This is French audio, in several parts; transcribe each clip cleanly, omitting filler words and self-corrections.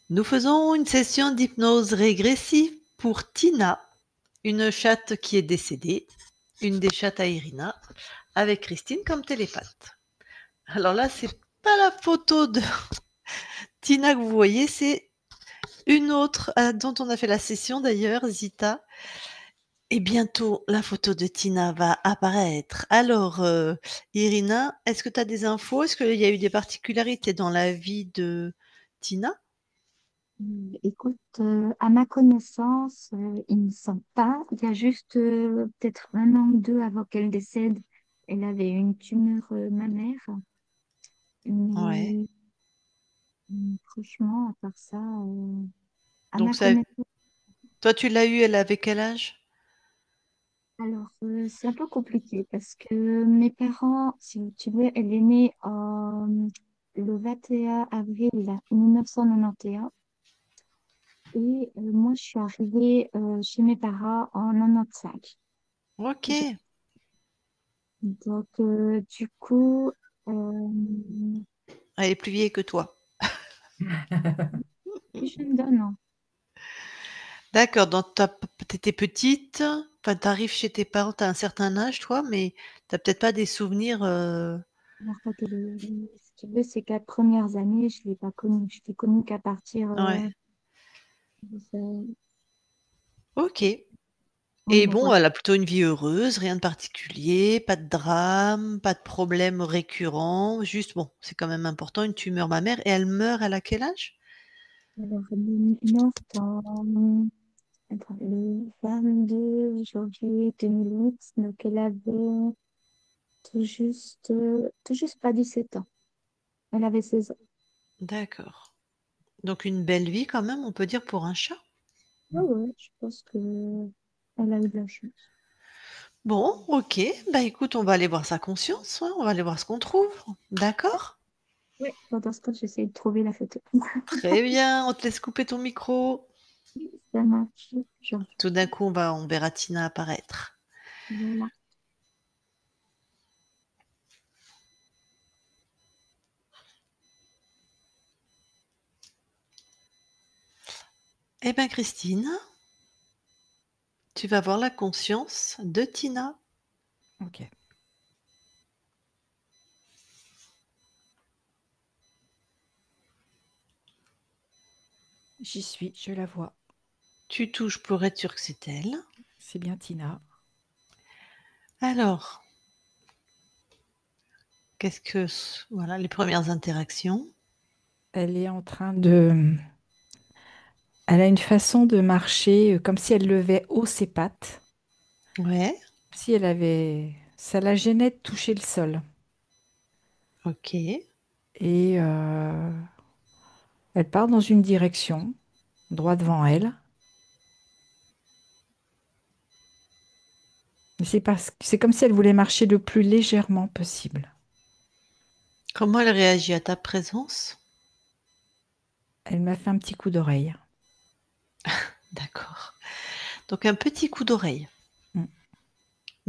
Nous faisons une session d'hypnose régressive pour Tina, une chatte qui est décédée, une des chattes à Irina, avec Christine comme télépathe. Alors là, c'est pas la photo de Tina que vous voyez, c'est une autre dont on a fait la session d'ailleurs, Zita. Et bientôt, la photo de Tina va apparaître. Alors, Irina, est-ce que tu as des infos? Est-ce qu'il y a eu des particularités dans la vie de Tina? Écoute, à ma connaissance, il ne me semble pas. Il y a juste peut-être un an ou deux avant qu'elle décède, elle avait une tumeur mammaire. Ouais. Mais franchement, à part ça, à Donc ma ça, connaissance, toi, tu l'as eu, elle avait quel âge? alors c'est un peu compliqué parce que mes parents, si tu veux, elle est née le 21 avril 1991 et moi je suis arrivée chez mes parents en 95. Ok. Donc, du coup, euh, Elle est plus vieille que toi. je me donne, non. D'accord, donc t'étais petite, enfin, t'arrives chez tes parents, t'as un certain âge, toi, mais t'as peut-être pas des souvenirs. En fait, si tu veux, ces 4 premières années, je ne l'ai pas connue. Je l'ai connue qu'à partir Ouais. de ça. Ok. Oui, Et bon, bon, voilà. elle a plutôt une vie heureuse, rien de particulier, pas de drame, pas de problème récurrent. Juste, bon, c'est quand même important, une tumeur mammaire. Et elle meurt, elle a quel âge? Alors, elle est morte attends, le 22 janvier 2008. Donc, elle avait tout juste pas 17 ans. Elle avait 16 ans. D'accord. Donc une belle vie quand même, on peut dire, pour un chat. Ouais, ouais, je pense que elle a eu de la chance. Bon, ok. Bah écoute, on va aller voir sa conscience, hein, on va aller voir ce qu'on trouve. D'accord? Oui, pendant ce temps, j'essaie de trouver la photo. Très bien, on te laisse couper ton micro. Ça marche. Genre, Tout d'un coup, on verra Tina apparaître. voilà. Eh bien, Christine, tu vas voir la conscience de Tina. Ok, j'y suis, je la vois. Tu touches pour être sûr que c'est elle. C'est bien Tina. Alors, voilà, les premières interactions. Elle est en train de... Elle a une façon de marcher comme si elle levait haut ses pattes. Ouais, Si elle avait... Ça la gênait de toucher le sol. ok. Et elle part dans une direction, droit devant elle. Mais c'est comme si elle voulait marcher le plus légèrement possible. Comment elle réagit à ta présence? Elle m'a fait un petit coup d'oreille. D'accord. Donc un petit coup d'oreille. Mm.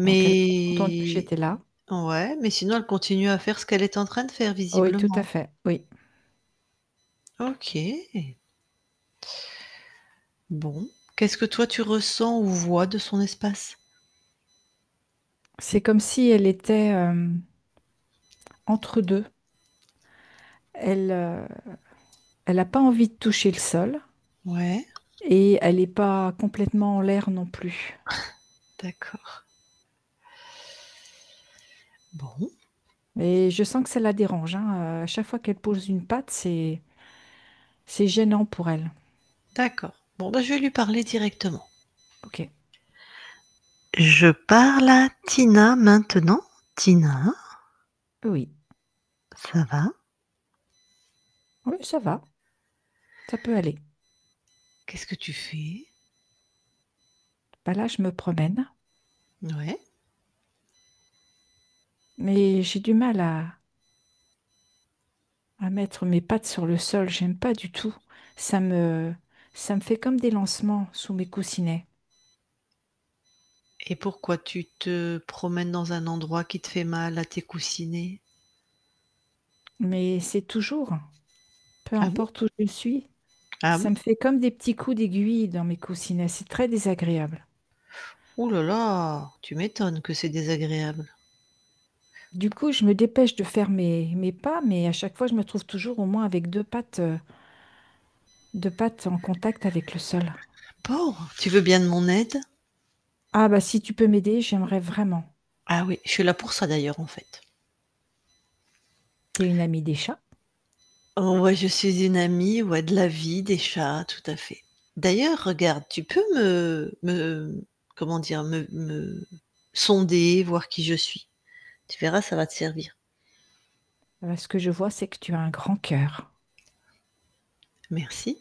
Donc elle a entendu que Mais j'étais là. ouais, mais sinon elle continue à faire ce qu'elle est en train de faire Oui, tout à visiblement. fait. Oui. Ok. Bon. Qu'est-ce que toi tu ressens ou vois de son espace? C'est comme si elle était entre deux. Elle, elle n'a pas envie de toucher le sol Ouais, et elle n'est pas complètement en l'air non plus. d'accord. Bon, Et je sens que ça la dérange, hein. À chaque fois qu'elle pose une patte, c'est gênant pour elle. d'accord. Bon, bah, je vais lui parler directement. Ok. Je parle à Tina maintenant. Tina, Oui. ça va? Oui, ça va. Ça peut aller. Qu'est-ce que tu fais? Bah là, je me promène, Ouais. mais j'ai du mal à mettre mes pattes sur le sol. J'aime pas du tout. Ça me, ça me fait comme des lancements sous mes coussinets. Et pourquoi tu te promènes dans un endroit qui te fait mal à tes coussinets? Mais c'est toujours, peu Ah bon? importe où je suis. Ah Ça bon? me fait comme des petits coups d'aiguille dans mes coussinets. C'est très désagréable. Ouh là là, tu m'étonnes que c'est désagréable. Du coup, je me dépêche de faire mes pas, mais à chaque fois, je me trouve toujours au moins avec deux pattes en contact avec le sol. Bon, tu veux bien de mon aide? Ah bah si tu peux m'aider, j'aimerais vraiment. Ah oui, je suis là pour ça d'ailleurs en fait. T'es une amie des chats? Oh ouais, je suis une amie, ouais, de la vie, des chats, tout à fait. D'ailleurs, regarde, tu peux comment dire, me sonder, voir qui je suis. Tu verras, ça va te servir. Ce que je vois, c'est que tu as un grand cœur. Merci.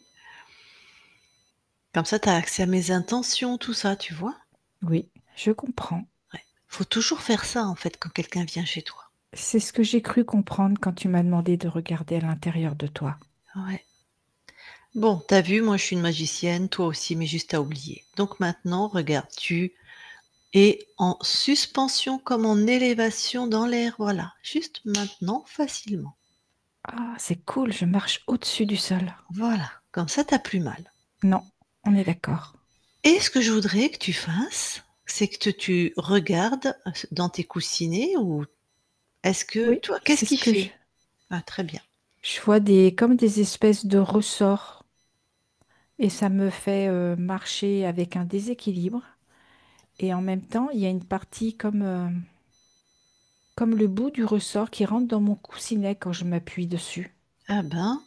Comme ça, tu as accès à mes intentions, tout ça, tu vois? Oui, je comprends. Ouais. Faut toujours faire ça en fait quand quelqu'un vient chez toi. C'est ce que j'ai cru comprendre quand tu m'as demandé de regarder à l'intérieur de toi. Ouais. Bon, t'as vu, moi je suis une magicienne, toi aussi, mais juste à oublier. Donc maintenant, regarde, tu es en suspension comme en élévation dans l'air, voilà. Juste maintenant, facilement. Ah, c'est cool, je marche au-dessus du sol. Voilà, comme ça, t'as plus mal. Non, on est d'accord. Et ce que je voudrais que tu fasses, c'est que tu regardes dans tes coussinets ou est-ce que Oui, toi, qu'est-ce c'est ce qui que je... fait? Ah, très bien. Je vois comme des espèces de ressorts et ça me fait marcher avec un déséquilibre. Et en même temps, il y a une partie comme le bout du ressort qui rentre dans mon coussinet quand je m'appuie dessus. Ah ben,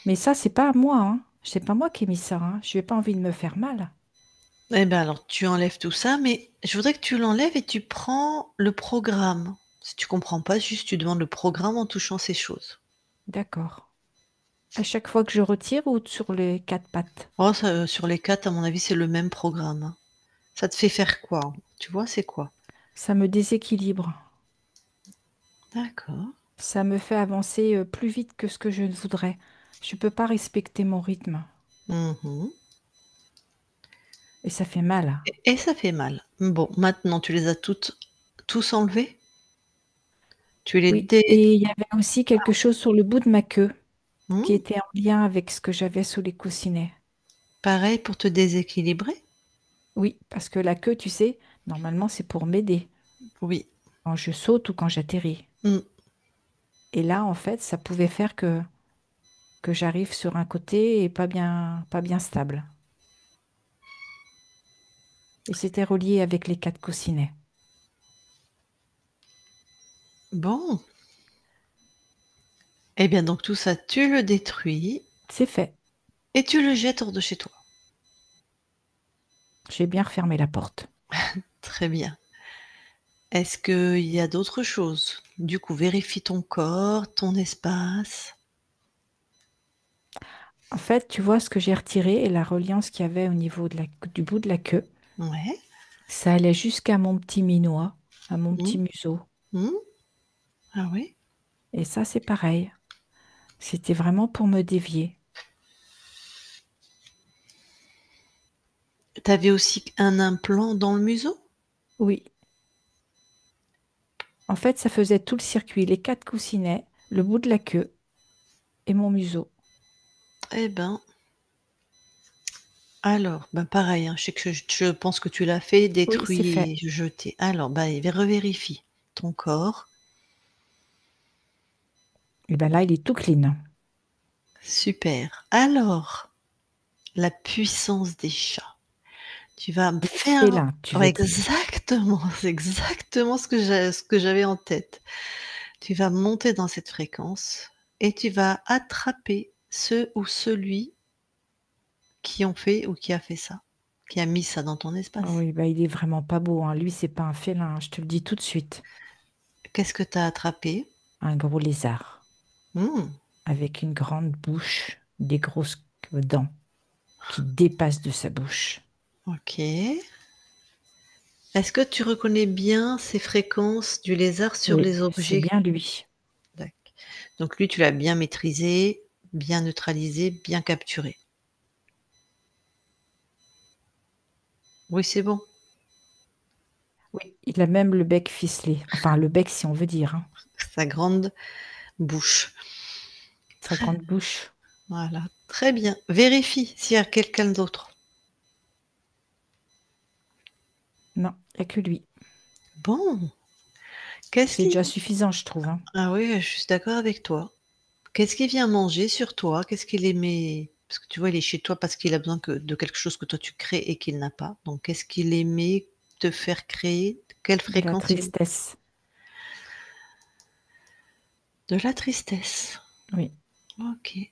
Mais ça, c'est pas à moi, hein. C'est pas moi qui ai mis ça, hein. Je n'ai pas envie de me faire mal. eh ben alors tu enlèves tout ça, mais je voudrais que tu l'enlèves et tu prends le programme. Si tu comprends pas, juste tu demandes le programme en touchant ces choses. D'accord. À chaque fois que je retire ou sur les quatre pattes? Oh, ça, sur les 4, à mon avis, c'est le même programme, hein. Ça te fait faire quoi? Tu vois, c'est quoi? Ça me déséquilibre. D'accord. Ça me fait avancer plus vite que ce que je ne voudrais. Je ne peux pas respecter mon rythme. Mmh. Et ça fait mal. Et ça fait mal. Bon, maintenant tu les as tous enlevés? Tu les Oui. dé Et il y avait aussi quelque chose sur le bout de ma queue qui mmh, était en lien avec ce que j'avais sous les coussinets. pareil pour te déséquilibrer? Oui, parce que la queue, tu sais, normalement, c'est pour m'aider Oui. quand je saute ou quand j'atterris. Mmh. Et là, en fait, ça pouvait faire que j'arrive sur un côté et pas bien stable. Et c'était relié avec les quatre coussinets. Bon, eh bien donc tout ça, tu le détruis C'est fait. et tu le jettes hors de chez toi. J'ai bien refermé la porte. Très bien. Est-ce qu'il y a d'autres choses? Du coup, vérifie ton corps, ton espace. En fait, tu vois ce que j'ai retiré et la reliance qu'il y avait au niveau du bout de la queue. Ouais. Ça allait jusqu'à mon petit minois, à mon Mmh. petit museau. Mmh. Ah oui? Et ça, c'est pareil. C'était vraiment pour me dévier. Tu avais aussi un implant dans le museau? Oui. En fait, ça faisait tout le circuit, les quatre coussinets, le bout de la queue et mon museau. Eh ben, alors, ben pareil, hein, je sais que je pense que tu l'as fait, Oui, c'est détruit fait. et jeté. Alors, bah, revérifie ton corps. Et bien là, il est tout clean. Super. Alors, la puissance des chats. Tu vas me Les faire félins, tu ouais, veux dire. exactement, c'est exactement ce que j'avais en tête. Tu vas monter dans cette fréquence et tu vas attraper ce ou celui qui ont fait ou qui a fait ça, qui a mis ça dans ton Ah espace. oui, bah, il est vraiment pas beau, hein. Lui, c'est pas un félin, hein, je te le dis tout de suite. Qu'est-ce que tu as attrapé? Un gros lézard Mmh, avec une grande bouche, des grosses dents qui dépassent de sa bouche. OK. Est-ce que tu reconnais bien ces fréquences du lézard sur Oui, les c'est objets? bien lui. Dac. Donc lui, tu l'as bien maîtrisé, bien neutralisé, bien capturé. Oui, c'est bon. Oui, il a même le bec ficelé. Enfin, le bec, si on veut dire, hein. Sa grande bouche. sa grande bouche. Voilà, très bien. Vérifie s'il y a quelqu'un d'autre. Non, il n'y a que lui. Bon, qu'est-ce C'est qui... déjà suffisant, je trouve, hein. Ah oui, je suis d'accord avec toi. Qu'est-ce qu'il vient manger sur toi? Qu'est-ce qu'il aimait? Parce que tu vois, il est chez toi parce qu'il a besoin de quelque chose que toi tu crées et qu'il n'a pas. Donc, qu'est-ce qu'il aimait te faire créer? Quelle De la fréquence il... tristesse. De la tristesse. Oui. Ok.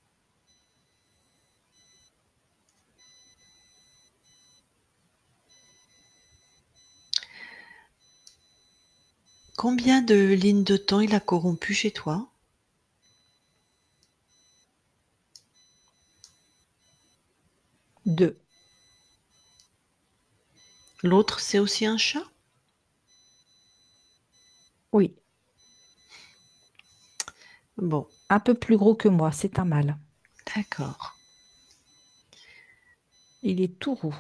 Combien de lignes de temps il a corrompu chez toi? 2. L'autre, c'est aussi un chat? Oui. Bon, Un peu plus gros que moi, c'est un mâle. d'accord. Il est tout roux,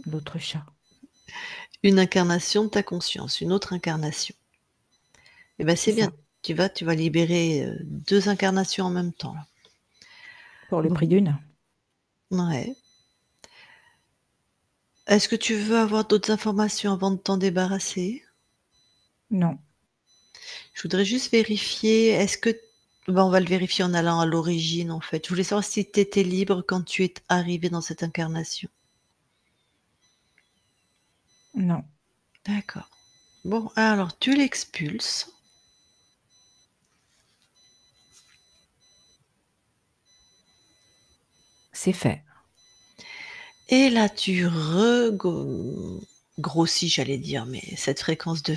l'autre chat. Une incarnation de ta conscience, une autre incarnation. Eh ben, C'est c'est bien. ça, Tu vas libérer 2 incarnations en même temps, là. pour le prix Bon, d'une. ouais. Est-ce que tu veux avoir d'autres informations avant de t'en débarrasser? Non, Je voudrais juste vérifier, est-ce que on va le vérifier en allant à l'origine, en fait. Je voulais savoir si tu étais libre quand tu es arrivé dans cette incarnation. non, D'accord. Bon, alors tu l'expulses c'est fait. et là tu grossis, j'allais dire, mais cette fréquence de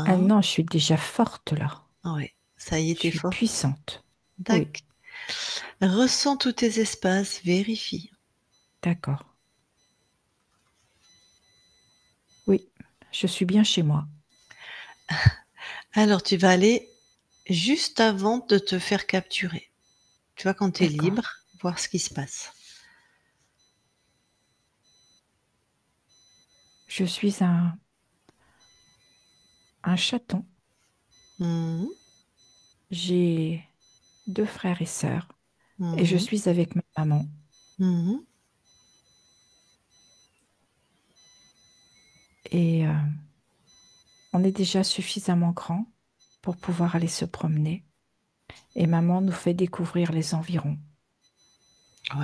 Ah félin, non, je suis déjà forte là. ouais, ça y est, Je tu suis fort. puissante. Oui, Tac. Ressens tous tes espaces, vérifie. d'accord. Oui, je suis bien chez moi. Alors tu vas aller juste avant de te faire capturer. Tu vois, quand tu es D'accord. libre, voir ce qui se passe. Je suis un chaton. Mmh. J'ai 2 frères et sœurs et je Mmh. suis avec ma maman. Mmh. Et on est déjà suffisamment grand pour pouvoir aller se promener. Et maman nous fait découvrir les environs.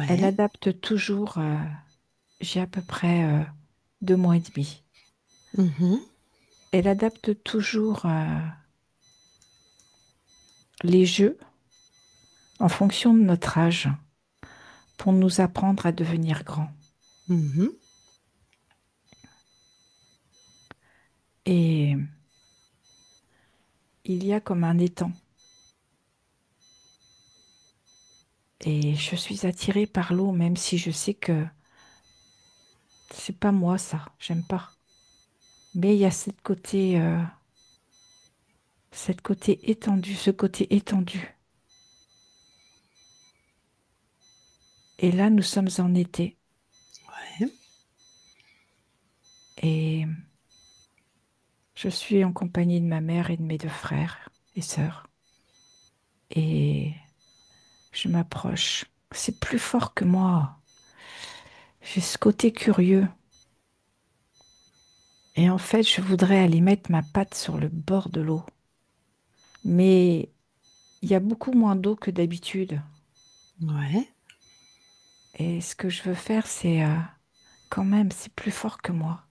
Elle Ouais. adapte toujours, j'ai à peu près 2 mois et demi. Mmh. Elle adapte toujours les jeux en fonction de notre âge pour nous apprendre à devenir grands. Mmh. Et il y a comme un étang. Et je suis attirée par l'eau, même si je sais que c'est pas moi ça, j'aime pas. Mais il y a cette côté étendu, ce côté étendu. Et là, nous sommes en été. Ouais. Et je suis en compagnie de ma mère et de mes 2 frères et sœurs. Et je m'approche. C'est plus fort que moi. J'ai ce côté curieux. Et en fait, je voudrais aller mettre ma patte sur le bord de l'eau. Mais il y a beaucoup moins d'eau que d'habitude. Ouais. Et ce que je veux faire, c'est quand même, c'est plus fort que moi.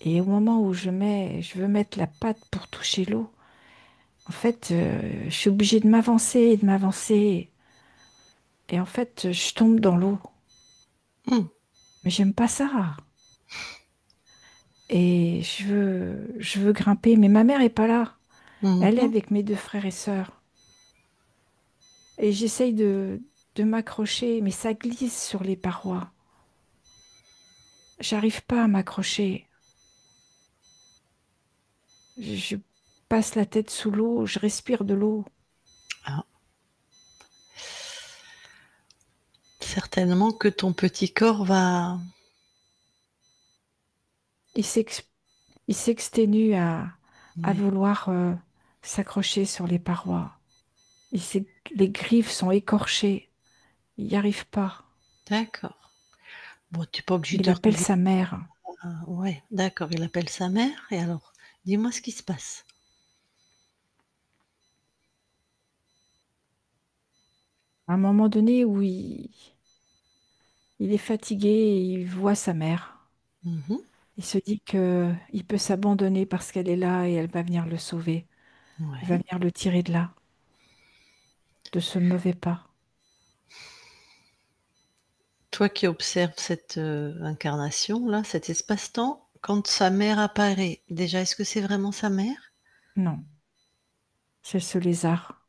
Et au moment où je veux mettre la patte pour toucher l'eau, en fait, je suis obligée de m'avancer et de m'avancer. Et en fait, je tombe dans l'eau. Mmh. Mais j'aime pas ça. Et je veux grimper, mais ma mère est pas là. Elle est Mmh. avec mes 2 frères et sœurs. Et j'essaye de m'accrocher, mais ça glisse sur les parois. J'arrive pas à m'accrocher. Je passe la tête sous l'eau, je respire de l'eau. Ah, certainement que ton petit corps va... Il s'ex- il s'exténue à Ouais. vouloir s'accrocher sur les parois. Les griffes sont écorchées. Il n'y arrive pas. D'accord. Bon, tu n'es pas obligé Il de appelle révéler. sa mère. Ouais, d'accord, il appelle sa mère et alors, dis-moi ce qui se passe. À un moment donné où il est fatigué et il voit sa mère. Mmh. Il se dit que il peut s'abandonner parce qu'elle est là et elle va venir le sauver. Elle va Ouais. venir le tirer de là, de ce mauvais pas. Toi qui observes cette, incarnation-là, cet espace-temps, quand sa mère apparaît, déjà, est-ce que c'est vraiment sa mère? Non, c'est ce lézard.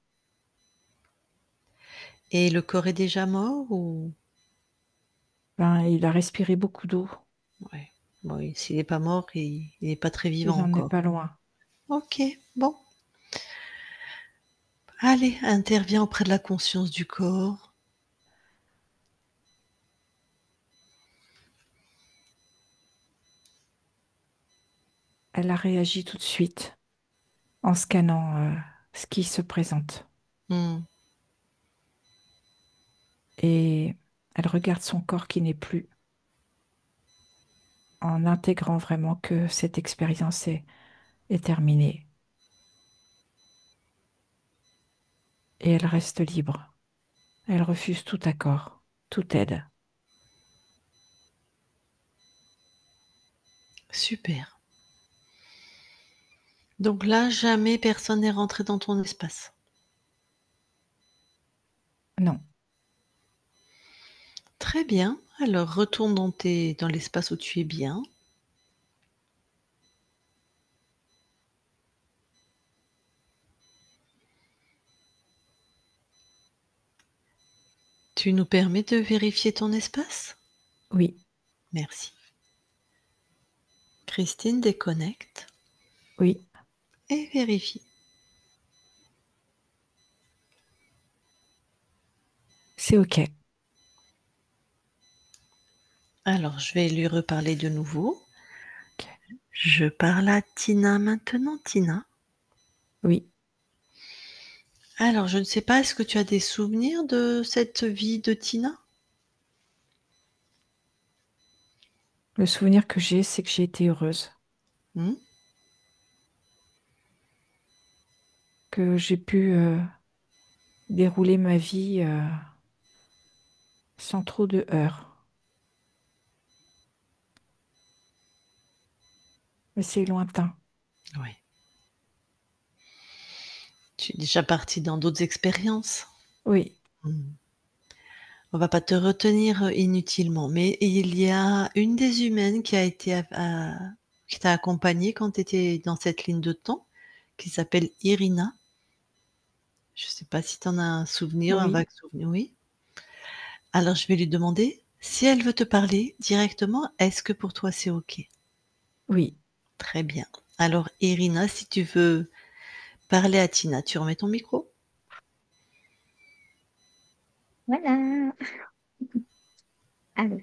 Et le corps est déjà mort ou Ben, il a respiré beaucoup d'eau. ouais, bon, s'il est pas mort, il est pas très vivant Il en est encore. pas loin. OK, bon. Allez, interviens auprès de la conscience du corps. Elle a réagi tout de suite en scannant ce qui se présente. Mmh. Et elle regarde son corps qui n'est plus, en intégrant vraiment que cette expérience est terminée. Et elle reste libre. Elle refuse tout accord, toute aide. Super. Donc là, jamais personne n'est rentré dans ton espace? Non, Très bien, alors retourne dans l'espace où tu es bien. Tu nous permets de vérifier ton espace? oui, Merci. Christine déconnecte oui, et vérifie. c'est OK. Alors, je vais lui reparler de nouveau. OK. Je parle à Tina maintenant. Tina. Oui, Alors, je ne sais pas, est-ce que tu as des souvenirs de cette vie de Tina? le souvenir que j'ai, c'est que j'ai été heureuse, Hmm. que j'ai pu dérouler ma vie sans trop de heurts. Mais c'est lointain. Oui. Tu es déjà partie dans d'autres expériences. Oui, Hmm. On va pas te retenir inutilement, mais il y a une des humaines qui a été qui t'a accompagnée quand tu étais dans cette ligne de temps, qui s'appelle Irina. Je sais pas si tu en as un souvenir, un oui, vague souvenir, oui? Alors je vais lui demander si elle veut te parler directement, est-ce que pour toi c'est OK? oui. Très bien. Alors Irina, si tu veux parler à Tina, tu remets ton micro? Voilà. Alors,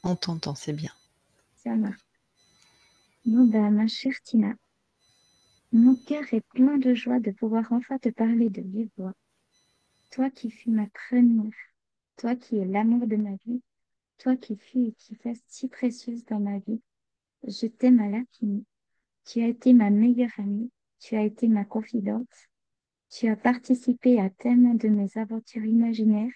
On t'entend, c'est bien. ça marche. Bon, ben, ma chère Tina, mon cœur est plein de joie de pouvoir enfin te parler de vive voix. Toi qui fus ma première, toi qui es l'amour de ma vie, toi qui fus et qui restes si précieuse dans ma vie, je t'aime à l'infini. Tu as été ma meilleure amie, tu as été ma confidente, tu as participé à tellement de mes aventures imaginaires,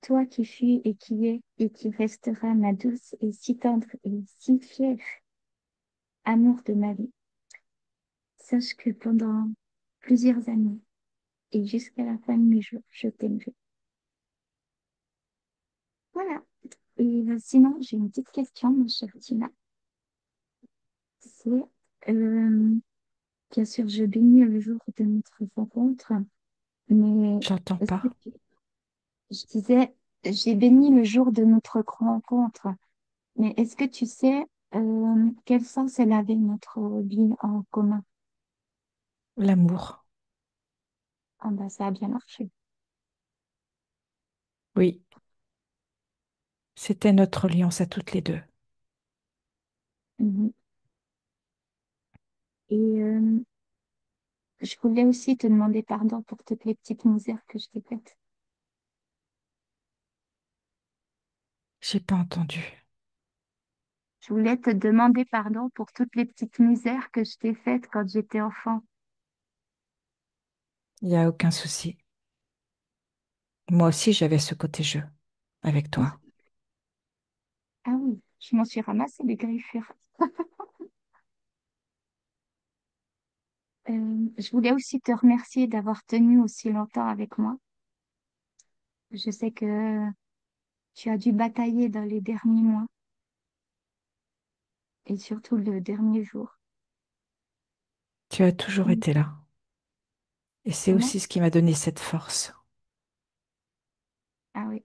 toi qui fus et qui es et qui resteras ma douce et si tendre et si fière amour de ma vie. Sache que pendant plusieurs années et jusqu'à la fin de mes jours, je t'aimerai. Voilà. Et sinon, j'ai une petite question, ma chère Tina. C'est, euh, bien sûr, je bénis le jour de notre rencontre, mais J'entends est-ce que pas. je disais, j'ai béni le jour de notre rencontre, mais est-ce que tu sais quel sens elle avait notre vie en commun? L'amour. Ah bah, ça a bien marché. Oui, c'était notre alliance à toutes les deux. Mhm. Et je voulais aussi te demander pardon pour toutes les petites misères que je t'ai faites. J'ai pas entendu. Je voulais te demander pardon pour toutes les petites misères que je t'ai faites quand j'étais enfant. Il n'y a aucun souci. Moi aussi, j'avais ce côté jeu avec toi. Ah oui, je m'en suis ramassé des griffures. Je voulais aussi te remercier d'avoir tenu aussi longtemps avec moi. Je sais que tu as dû batailler dans les derniers mois et surtout le dernier jour. Tu as toujours Mm. été là. Et c'est Comment? aussi ce qui m'a donné cette force. Ah oui,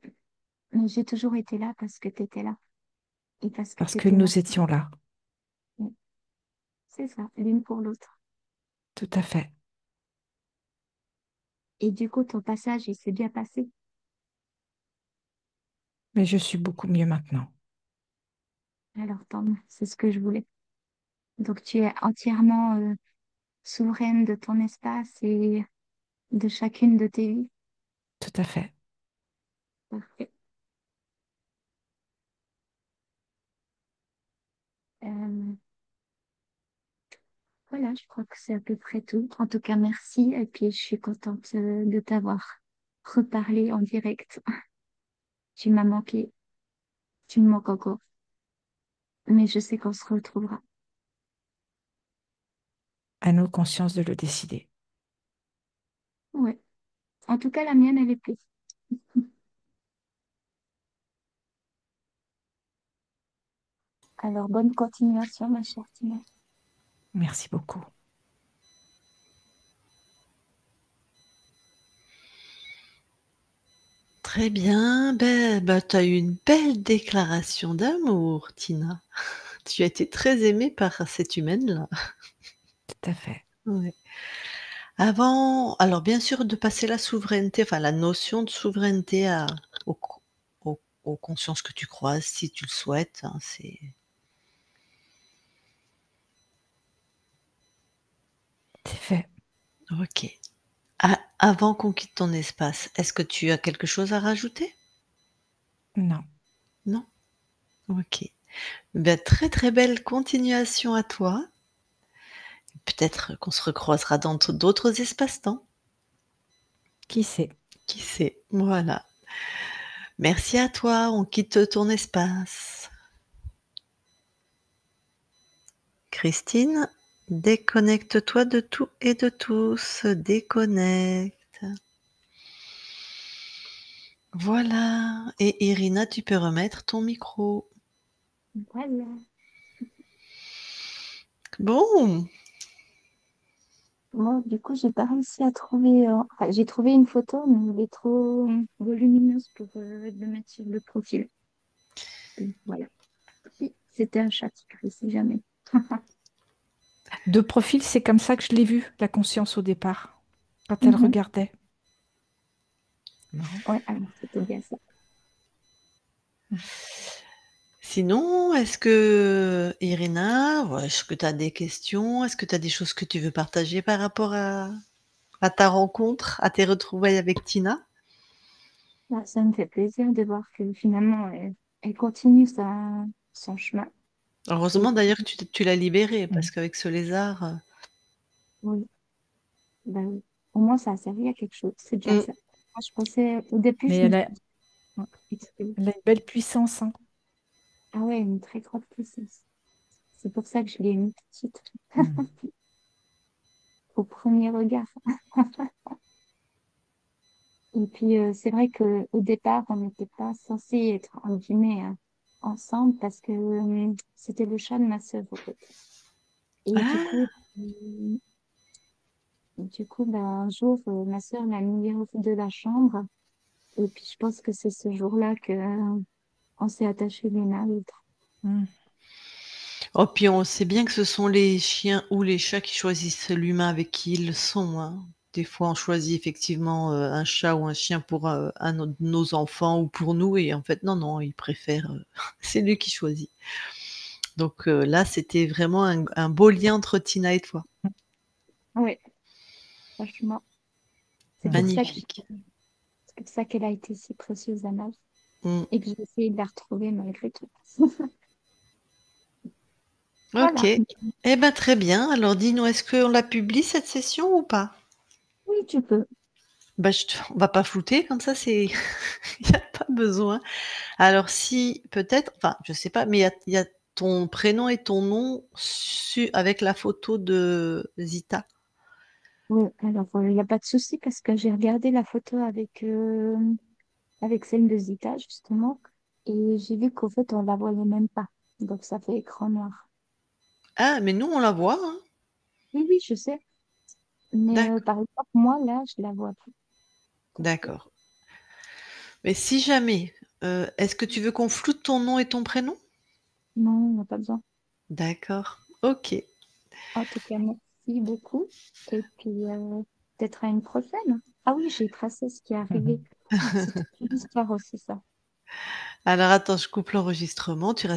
mais j'ai toujours été là parce que tu étais là et parce que Parce tu que étais ma nous fille. étions là. Mm. C'est ça, l'une pour l'autre. Tout à fait. Et du coup, ton passage, il s'est bien passé. Mais je suis beaucoup mieux maintenant. Alors, tant mieux, c'est ce que je voulais. Donc, tu es entièrement souveraine de ton espace et de chacune de tes vies. Tout à fait. Parfait. Euh, voilà, je crois que c'est à peu près tout. En tout cas, merci. Et puis, je suis contente de t'avoir reparlé en direct. Tu m'as manqué. Tu me manques encore. Mais je sais qu'on se retrouvera. À nos consciences de le décider. Ouais. En tout cas, la mienne, elle est plus. Alors, bonne continuation, ma chère Tina. Merci beaucoup. Très bien. Ben, tu as eu une belle déclaration d'amour, Tina. Tu as été très aimée par cette humaine-là. Tout à fait. Ouais. Avant, alors bien sûr, de passer la souveraineté, enfin la notion de souveraineté aux, aux consciences que tu croises, si tu le souhaites, hein, c'est C'est fait. ok. Avant qu'on quitte ton espace, est-ce que tu as quelque chose à rajouter? Non. Non? Ok. Ben, très très belle continuation à toi. Peut-être qu'on se recroisera dans d'autres espaces-temps. Qui sait? Qui sait? Voilà. Merci à toi, on quitte ton espace. Christine, déconnecte-toi de tout et de tous. Déconnecte. Voilà. Et Irina, tu peux remettre ton micro. Voilà. Bon. Moi, du coup, j'ai pas réussi à trouver. Enfin, j'ai trouvé une photo, mais elle est trop volumineuse pour le mettre sur le profil. Donc, voilà. Si, c'était un chat qui crie, si jamais. De profil, c'est comme ça que je l'ai vue, la conscience au départ, quand elle Mhm. regardait. Marrant. Ouais, alors c'était bien ça. Sinon, est-ce que, Irina, ouais, est-ce que tu as des questions? Est-ce que tu as des choses que tu veux partager par rapport à ta rencontre, à tes retrouvailles avec Tina? Ah, ça me fait plaisir de voir que finalement, elle continue son chemin. Et Heureusement d'ailleurs que tu l'as libérée, Mm. parce qu'avec ce lézard. oui, ben, oui. Au moins, ça a servi à quelque chose. C'est déjà Mm. ça. Moi, je pensais, au début, Mais je me elle suis a, dit, elle a une belle puissance, hein. ah ouais, une très grande puissance. C'est pour ça que je l'ai mis tout de suite, Mm. au premier regard. Et puis, c'est vrai que au départ, on n'était pas censé être, en guillemets, ensemble parce que c'était le chat de ma sœur, en fait. Et Ah, du coup, ben, un jour, ma sœur l'a mis hors de la chambre. Et puis, je pense que c'est ce jour-là que, on s'est attaché l'une à l'autre. Mm. oh, puis on sait bien que ce sont les chiens ou les chats qui choisissent l'humain avec qui ils sont, hein. Des fois, on choisit effectivement un chat ou un chien pour un de nos enfants ou pour nous, et en fait, non, non, ils préfèrent. C'est lui qui choisit. Donc là, c'était vraiment un beau lien entre Tina et toi. Ouais. franchement. C'est pour ça que Magnifique. c'est pour ça qu'elle a été si précieuse à ma vie Mm. et que j'ai essayé de la retrouver malgré tout. Ok. Voilà. Eh ben très bien. Alors dis-nous, est-ce qu'on la publie cette session ou pas? Oui, tu peux. Bah, on va pas flouter comme ça, c'est il y a pas besoin. Alors si peut-être, enfin je sais pas, mais il y a ton prénom et ton nom avec la photo de Zita. Oui, alors, il n'y a pas de souci parce que j'ai regardé la photo avec celle de Zita, justement, et j'ai vu qu'au fait, on la voyait même pas. Donc, ça fait écran noir. Ah, mais nous on la voit, hein. Oui, oui, je sais. Mais D'accord, par exemple, moi, là, je la vois plus. d'accord. Mais si jamais, est-ce que tu veux qu'on floute ton nom et ton prénom? Non, il n'y a pas besoin. D'accord, OK. En tout cas, merci beaucoup. Et puis, peut-être à une prochaine. Ah oui, j'ai tracé ce qui est arrivé. C'est toute une histoire aussi, ça. Alors attends, je coupe l'enregistrement, tu restes